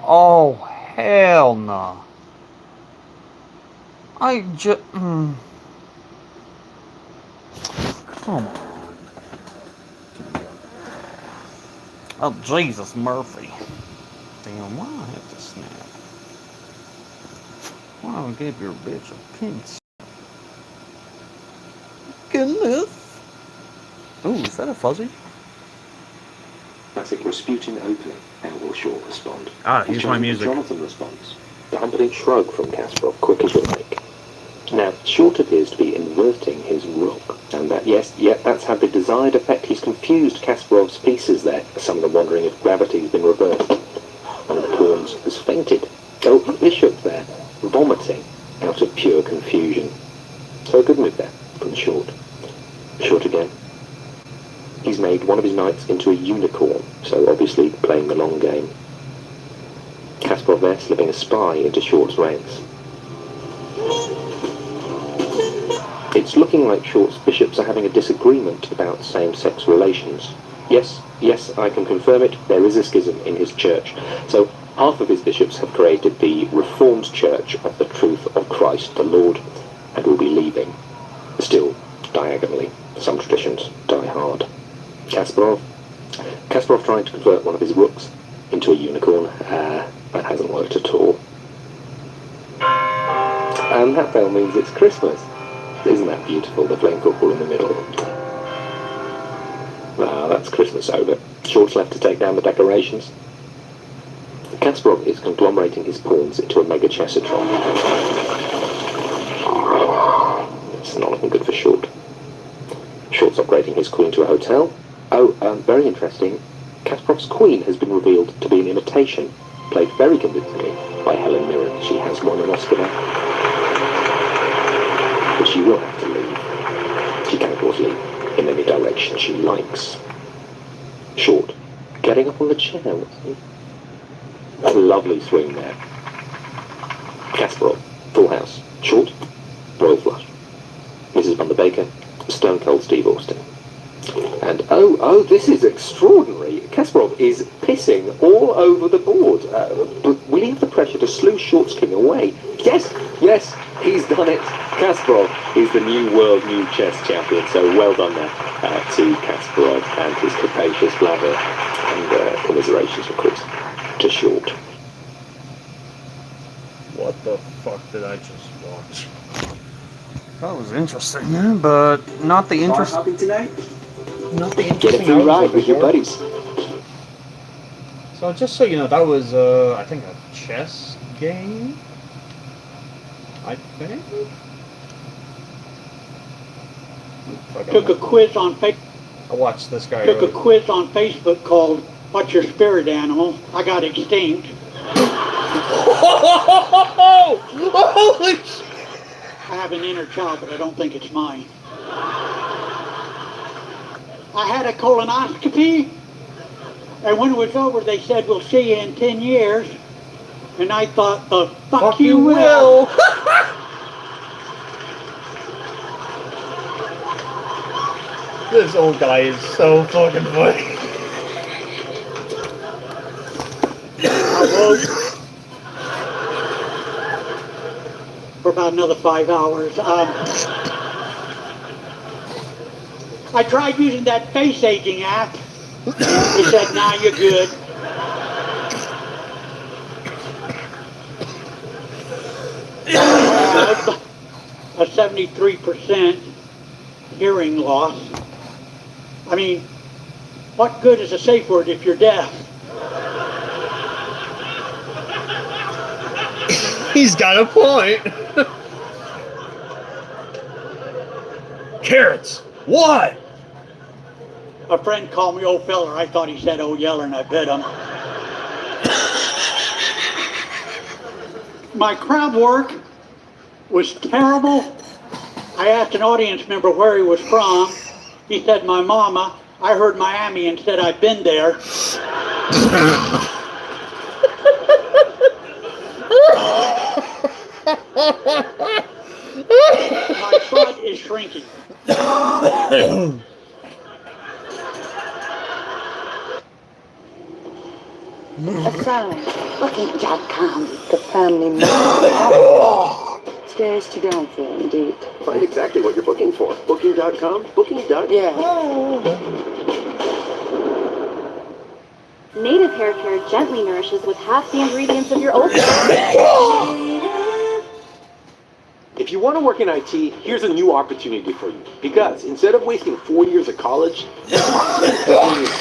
Oh, hell no. I just... Come on. Oh, Jesus, Murphy. Damn, why I have to snap? Why don't I give your bitch a pinch? Goodness. Ooh, is that a fuzzy? Classic Rasputin opening. How will Short respond? Ah, here's my music. Jonathan responds. The humbling shrug from Kasparov, quick as you'll make. Now, Short appears to be inverting his rook, and that, that's had the desired effect. He's confused Kasparov's pieces there, some of them wondering if gravity's been reversed. One of the pawns has fainted. Oh, the bishop there, vomiting out of pure confusion. So a good move there from Short. Short again. He's made one of his knights into a unicorn, so obviously playing the long game. Kasparov there slipping a spy into Short's ranks. It's looking like Short's bishops are having a disagreement about same-sex relations. Yes, I can confirm it, there is a schism in his church. So half of his bishops have created the Reformed Church of the Truth of Christ the Lord, and will be leaving. Still, diagonally, some traditions die hard. Kasparov trying to convert one of his rooks into a unicorn. That hasn't worked at all. And that bell means it's Christmas. Isn't that beautiful, the flame football in the middle? Ah, that's Christmas over. Short's left to take down the decorations. Kasparov is conglomerating his pawns into a mega chessatron. It's not looking good for Short. Short's upgrading his queen to a hotel. Oh, very interesting. Kasparov's queen has been revealed to be an imitation, played very convincingly by Helen Mirren. She has won an Oscar now. But she will have to leave. She can, of course, leave in any direction she likes. Short, getting up on the chair, a lovely swing there. Kasparov, full house. Short, royal flush. Mrs. Bunderbaker, stone cold Steve Austin. And oh, this is extraordinary. Kasparov is pissing all over the board. Will he have the pressure to slew Short's king away? Yes, he's done it. Kasparov is the new world, new chess champion. So well done there to Kasparov and his capacious bladder. And commiserations, of course, to Short. What the fuck did I just watch? That was interesting, but not the interesting. Hopping tonight? Not the interesting. Get a free ride with your buddies. So just so you know, that was I think a chess game. I think. Took a quiz on Facebook. I watched this guy. Took a quiz on Facebook called "What's Your Spirit Animal?" I got extinct. Holy shit! I have an inner child, but I don't think it's mine. I had a colonoscopy, and when it was over, they said, "We'll see you in 10 years." And I thought, the fuck you will. This old guy is so fucking funny. For about another 5 hours. I tried using that face aging app. He said, "Nah, you're good." A 73% hearing loss. I mean, what good is a safe word if you're deaf? He's got a point. Carrots. What? A friend called me old feller. I thought he said old yeller, and I bit him. My crowd work was terrible. I asked an audience member where he was from. He said, "My mama." I heard Miami and said, "I've been there." My butt is shrinking. Aside, booking.com, the family man. Stairs to die for, indeed. Find exactly what you're booking for. Booking.com? Booking.com? Yeah. Native hair care gently nourishes with half the ingredients of your old If you want to work in IT, here's a new opportunity for you. Because instead of wasting 4 years of college and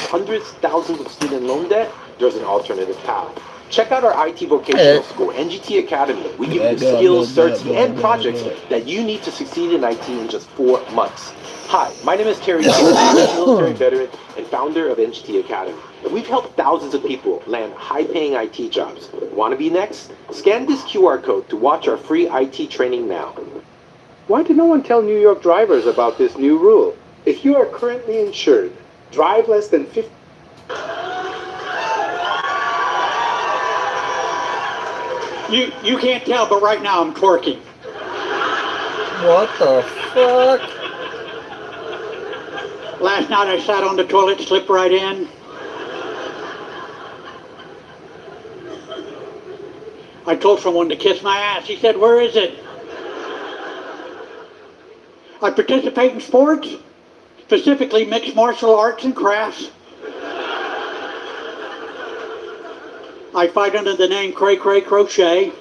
hundreds, thousands of student loan debt, there's an alternative path. Check out our IT vocational school, NGT Academy. We give you the skills, certs, and projects that you need to succeed in IT in just 4 months. Hi, my name is Terry, military veteran and founder of NGT Academy. We've helped thousands of people land high-paying IT jobs. Want to be next? Scan this QR code to watch our free IT training now. Why did no one tell New York drivers about this new rule? If you are currently insured, drive less than 50... You can't tell, but right now I'm twerking. What the fuck? Last night I sat on the toilet, slipped right in. I told someone to kiss my ass. He said, "Where is it?" I participate in sports, specifically mixed martial arts and crafts. I fight under the name Cray Cray Crochet.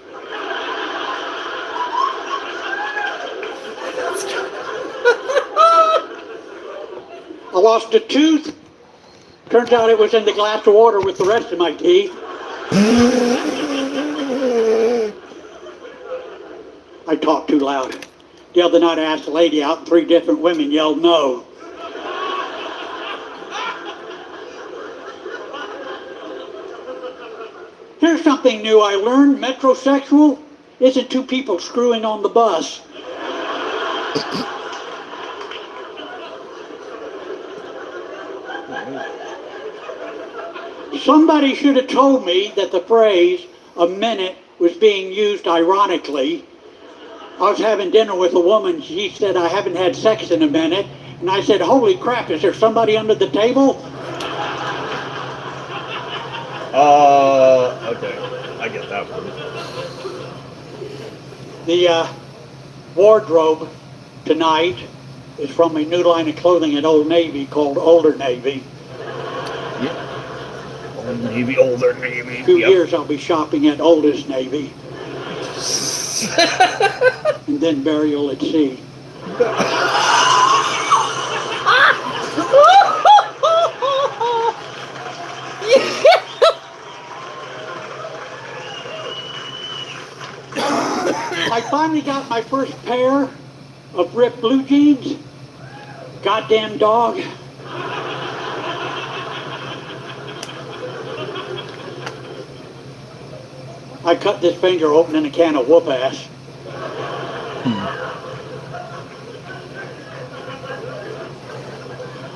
I lost a tooth. Turns out it was in the glass of water with the rest of my teeth. I talked too loud. The other night I asked a lady out and 3 different women yelled no. Here's something new I learned. Metrosexual isn't 2 people screwing on the bus. Somebody should have told me that the phrase "a minute" was being used ironically. I was having dinner with a woman. She said, "I haven't had sex in a minute." And I said, "Holy crap, is there somebody under the table?" Okay. I get that one. The wardrobe tonight is from a new line of clothing at Old Navy called Older Navy. Yep. Old Navy, Older Navy. 2 years I'll be shopping at Oldest Navy. And then burial at sea. I finally got my first pair of ripped blue jeans. Goddamn dog. I cut this finger opening a can of whoop ass.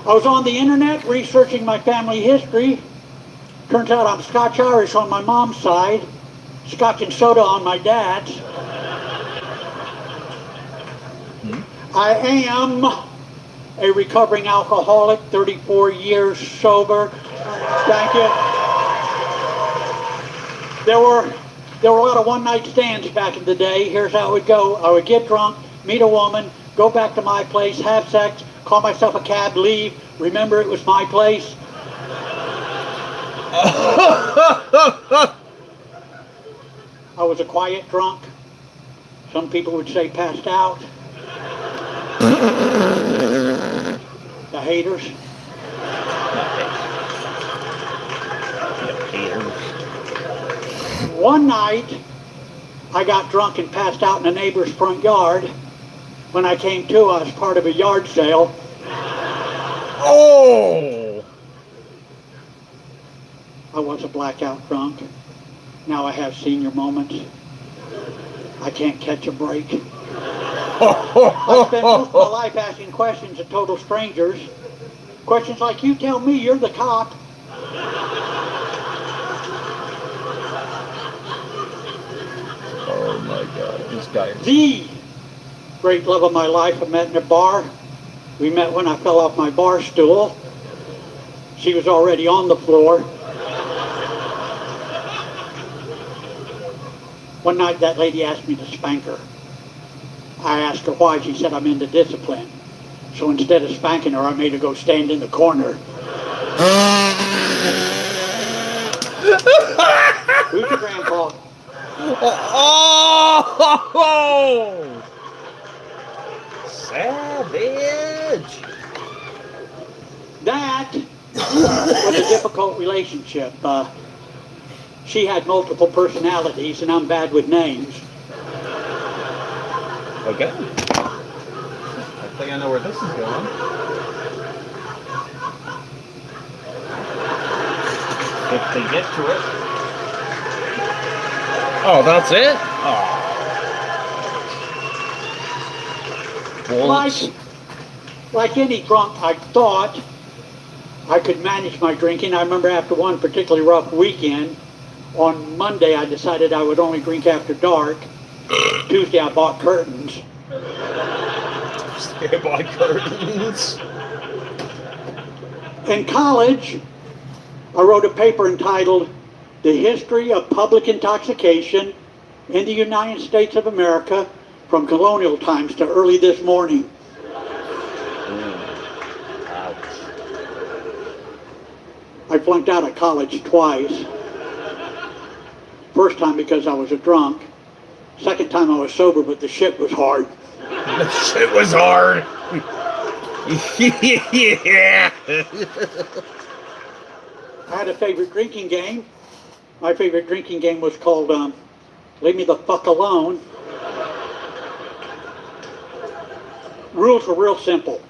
I was on the internet researching my family history. Turns out I'm Scotch-Irish on my mom's side, Scotch and soda on my dad's. I am a recovering alcoholic, 34 years sober. Thank you. There were a lot of one-night stands back in the day. Here's how it would go. I would get drunk, meet a woman, go back to my place, have sex, call myself a cab, leave. Remember, it was my place. I was a quiet drunk. Some people would say passed out. The haters. One night, I got drunk and passed out in a neighbor's front yard. When I came to, I was part of a yard sale. Oh! I was a blackout drunk. Now I have senior moments. I can't catch a break. I spent most of my life asking questions to total strangers. Questions like, you tell me you're the cop. Oh my god, this guy is... The great love of my life I met in a bar. We met when I fell off my bar stool. She was already on the floor. One night that lady asked me to spank her. I asked her why. She said, I'm into discipline. So instead of spanking her, I made her go stand in the corner. Who's your grandpa? Oh! Savage! That was a difficult relationship. She had multiple personalities, and I'm bad with names. Okay. I think I know where this is going. If they get to it. Oh, that's it? Oh. Like any drunk, I thought I could manage my drinking. I remember after one particularly rough weekend, on Monday I decided I would only drink after dark. Tuesday I bought curtains. Tuesday I bought curtains. In college, I wrote a paper entitled The History of Public Intoxication in the United States of America from Colonial Times to early this morning. I flunked out of college twice. First time because I was a drunk. Second time I was sober, but the shit was hard. The shit was hard. Yeah. I had a favorite drinking game. My favorite drinking game was called Leave Me the Fuck Alone. Rules were real simple.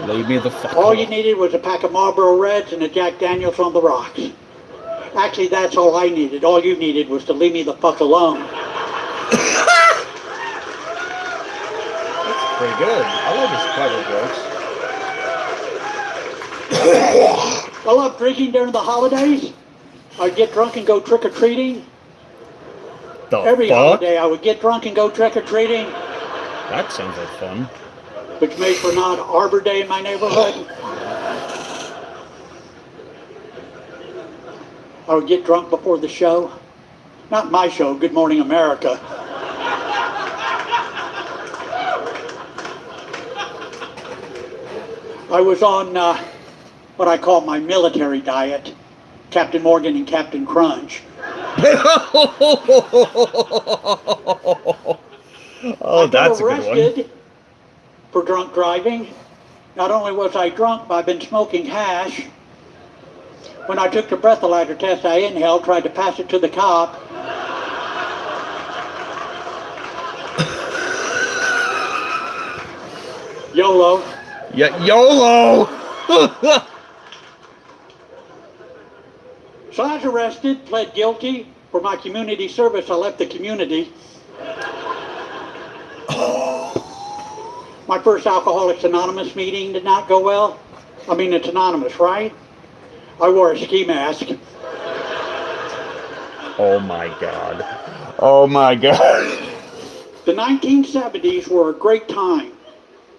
Leave me the fuck All alone. you needed was a pack of Marlboro Reds and a Jack Daniels on the rocks. Actually, that's all I needed. All you needed was to leave me the fuck alone. That's pretty good. I like his clever jokes. I love drinking during the holidays. I'd get drunk and go trick-or-treating. Every holiday I would get drunk and go trick-or-treating. That sounds like fun. Which made for an odd Arbor Day in my neighborhood. I would get drunk before the show. Not my show, Good Morning America. I was on what I call my military diet, Captain Morgan and Captain Crunch. Oh, that's a good one. I got arrested for drunk driving. Not only was I drunk, but I've been smoking hash. When I took the breathalyzer test, I inhaled, tried to pass it to the cop. YOLO. Yeah, YOLO! So I was arrested, pled guilty. For my community service, I left the community. My first Alcoholics Anonymous meeting did not go well. I mean, it's anonymous, right? I wore a ski mask. Oh my God. Oh my God. The 1970s were a great time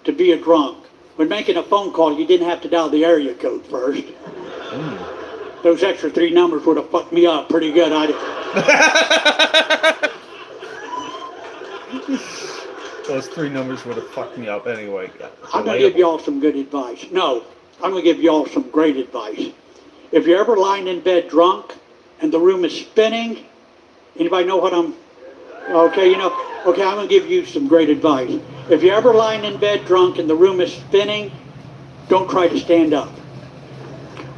to be a drunk. When making a phone call, you didn't have to dial the area code first. Those extra 3 numbers would have fucked me up pretty good. Those 3 numbers would have fucked me up anyway. I'm going to give y'all some good advice. No, I'm going to give y'all some great advice. If you're ever lying in bed drunk and the room is spinning, anybody know what I'm... Okay, I'm going to give you some great advice. If you're ever lying in bed drunk and the room is spinning, don't try to stand up.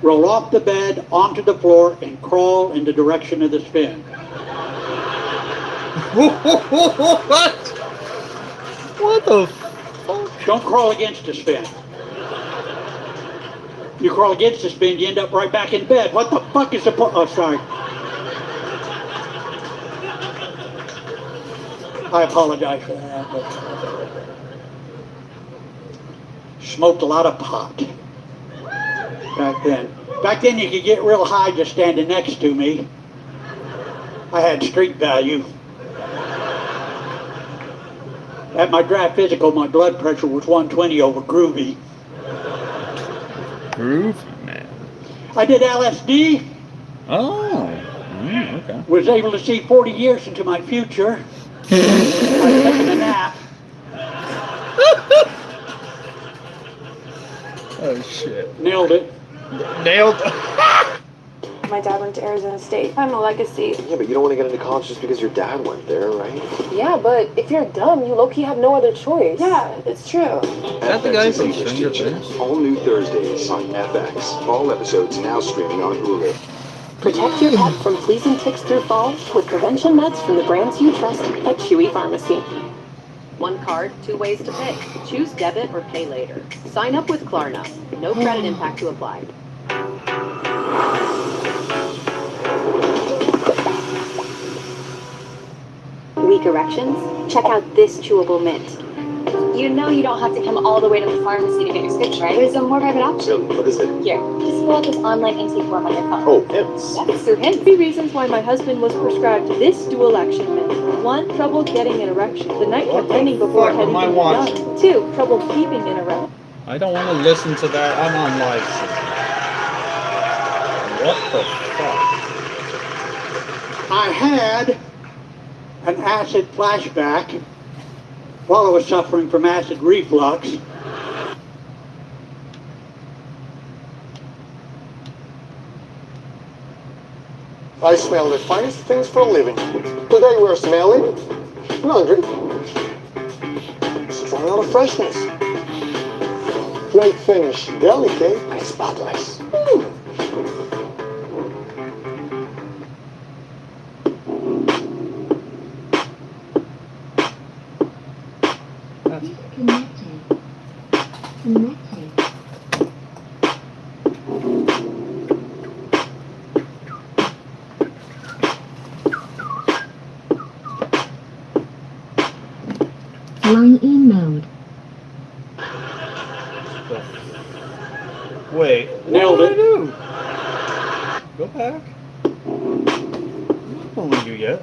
Roll off the bed onto the floor and crawl in the direction of the spin. What? What the fuck? Don't crawl against the spin. You crawl against the spin, you end up right back in bed. What the fuck is the point? Oh, sorry. I apologize for that. Smoked a lot of pot back then. Back then you could get real high just standing next to me. I had street value. At my draft physical, my blood pressure was 120 over groovy. Groovy, man. I did LSD. Oh, Okay. Was able to see 40 years into my future. By taking a nap. Oh shit. Nailed it. Nailed. My dad went to Arizona State. I'm a legacy. Yeah, but you don't want to get into college just because your dad went there, right? Yeah, but if you're dumb, you low-key have no other choice. Yeah, it's true. Is that the guy from FX's Stranger Teacher. Things? All new Thursdays on FX. All episodes now streaming on Hulu. Protect your pet from fleas and ticks through fall with prevention meds from the brands you trust at Chewy Pharmacy. One card, 2 ways to pay. Choose debit or pay later. Sign up with Klarna. No credit impact to apply. Weak erections? Check out this chewable mint. You know you don't have to come all the way to the pharmacy to get your scripts, right? There's a more private option. What is it? Here, just fill out this online intake form on your phone. Oh, Hims. Yes, through Hints. 3 reasons why my husband was prescribed this dual action mint. 1, trouble getting an erection. The night What kept the ending before fuck it had am I even watching? begun. 2, trouble keeping an erection. I don't want to listen to that. I'm on live stream. What the fuck? I had an acid flashback while I was suffering from acid reflux. I smell the finest things for a living. Today we're smelling laundry. Strong out of freshness. Great finish, delicate and spotless. Line in mode. Wait. Nailed What it. did I do? Go back. I'm not pulling you yet.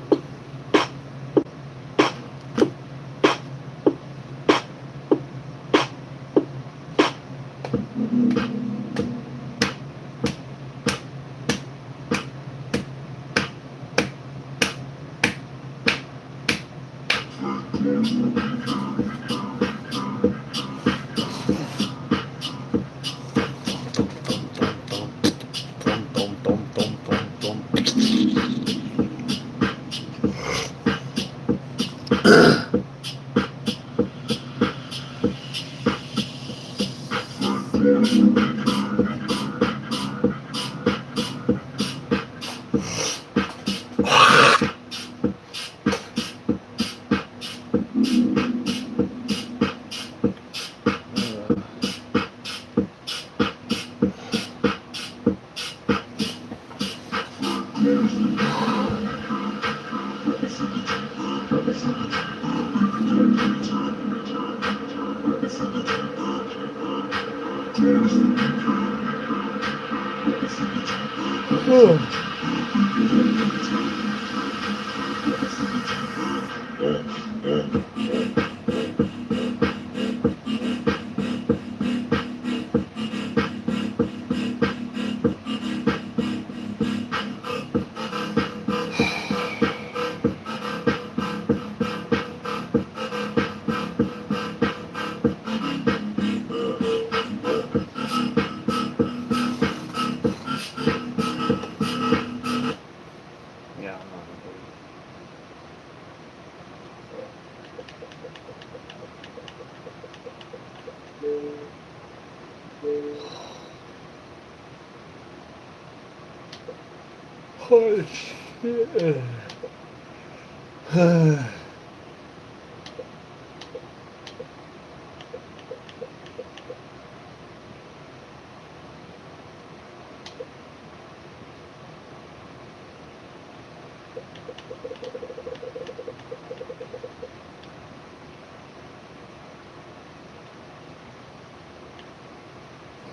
Oh shit.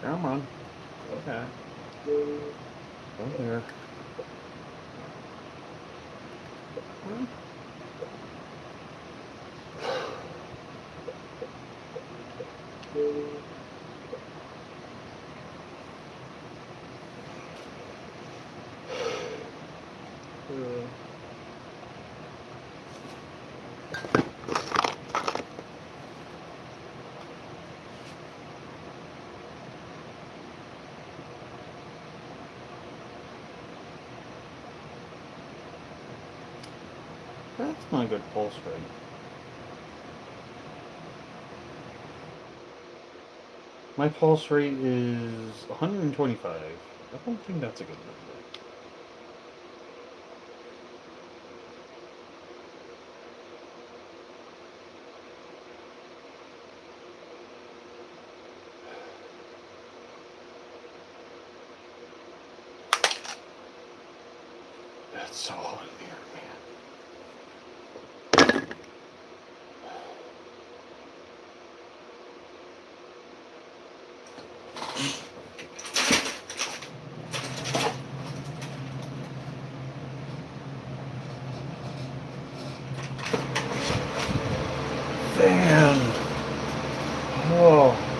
Come on. Okay. Go there. That's not a good pulse rate. My pulse rate is 125. I don't think that's a good number. That's so hot in here, man. Fan. Oh.